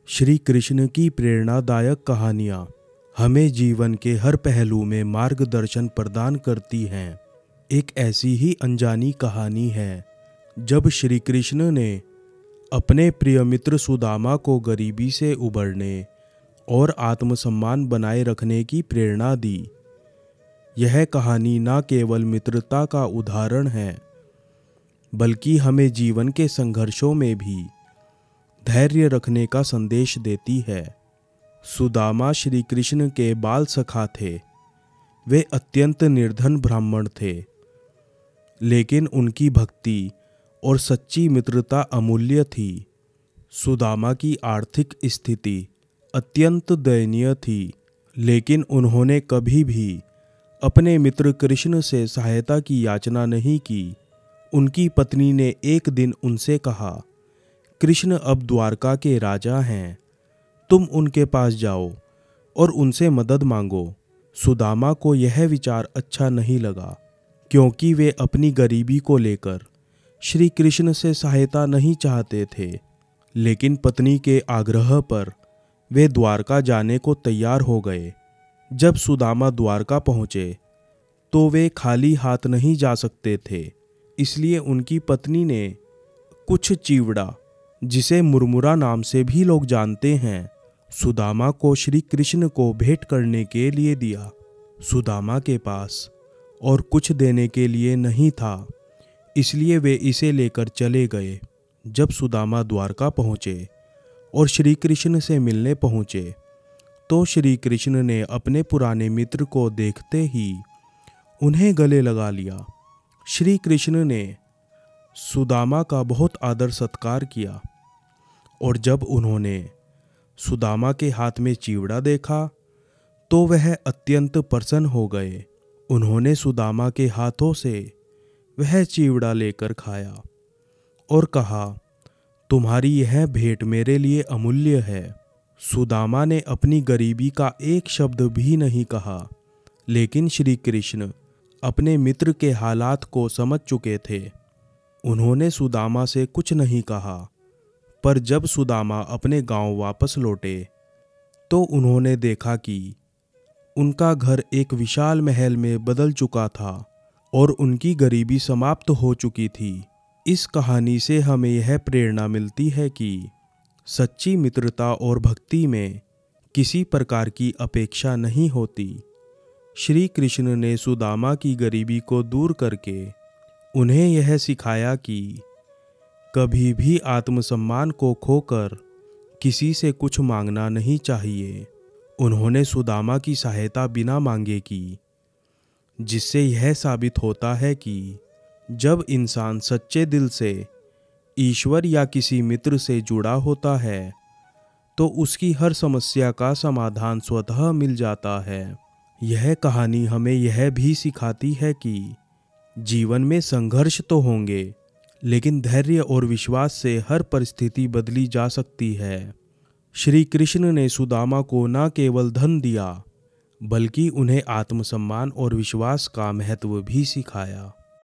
श्री कृष्ण की प्रेरणादायक कहानियाँ हमें जीवन के हर पहलू में मार्गदर्शन प्रदान करती हैं। एक ऐसी ही अनजानी कहानी है जब श्री कृष्ण ने अपने प्रिय मित्र सुदामा को गरीबी से उबरने और आत्मसम्मान बनाए रखने की प्रेरणा दी। यह कहानी न केवल मित्रता का उदाहरण है, बल्कि हमें जीवन के संघर्षों में भी धैर्य रखने का संदेश देती है। सुदामा श्री कृष्ण के बाल सखा थे। वे अत्यंत निर्धन ब्राह्मण थे, लेकिन उनकी भक्ति और सच्ची मित्रता अमूल्य थी। सुदामा की आर्थिक स्थिति अत्यंत दयनीय थी, लेकिन उन्होंने कभी भी अपने मित्र कृष्ण से सहायता की याचना नहीं की। उनकी पत्नी ने एक दिन उनसे कहा, कृष्ण अब द्वारका के राजा हैं, तुम उनके पास जाओ और उनसे मदद मांगो। सुदामा को यह विचार अच्छा नहीं लगा, क्योंकि वे अपनी गरीबी को लेकर श्री कृष्ण से सहायता नहीं चाहते थे। लेकिन पत्नी के आग्रह पर वे द्वारका जाने को तैयार हो गए। जब सुदामा द्वारका पहुँचे तो वे खाली हाथ नहीं जा सकते थे, इसलिए उनकी पत्नी ने कुछ चिवड़ा, जिसे मुरमुरा नाम से भी लोग जानते हैं, सुदामा को श्री कृष्ण को भेंट करने के लिए दिया। सुदामा के पास और कुछ देने के लिए नहीं था, इसलिए वे इसे लेकर चले गए। जब सुदामा द्वारका पहुँचे और श्री कृष्ण से मिलने पहुँचे तो श्री कृष्ण ने अपने पुराने मित्र को देखते ही उन्हें गले लगा लिया। श्री कृष्ण ने सुदामा का बहुत आदर सत्कार किया और जब उन्होंने सुदामा के हाथ में चिवड़ा देखा तो वह अत्यंत प्रसन्न हो गए। उन्होंने सुदामा के हाथों से वह चिवड़ा लेकर खाया और कहा, तुम्हारी यह भेंट मेरे लिए अमूल्य है। सुदामा ने अपनी गरीबी का एक शब्द भी नहीं कहा, लेकिन श्री कृष्ण अपने मित्र के हालात को समझ चुके थे। उन्होंने सुदामा से कुछ नहीं कहा, पर जब सुदामा अपने गांव वापस लौटे तो उन्होंने देखा कि उनका घर एक विशाल महल में बदल चुका था और उनकी गरीबी समाप्त हो चुकी थी। इस कहानी से हमें यह प्रेरणा मिलती है कि सच्ची मित्रता और भक्ति में किसी प्रकार की अपेक्षा नहीं होती। श्री कृष्ण ने सुदामा की गरीबी को दूर करके उन्हें यह सिखाया कि कभी भी आत्मसम्मान को खोकर किसी से कुछ मांगना नहीं चाहिए। उन्होंने सुदामा की सहायता बिना मांगे की, जिससे यह साबित होता है कि जब इंसान सच्चे दिल से ईश्वर या किसी मित्र से जुड़ा होता है तो उसकी हर समस्या का समाधान स्वतः मिल जाता है। यह कहानी हमें यह भी सिखाती है कि जीवन में संघर्ष तो होंगे, लेकिन धैर्य और विश्वास से हर परिस्थिति बदली जा सकती है। श्री कृष्ण ने सुदामा को न केवल धन दिया, बल्कि उन्हें आत्मसम्मान और विश्वास का महत्व भी सिखाया।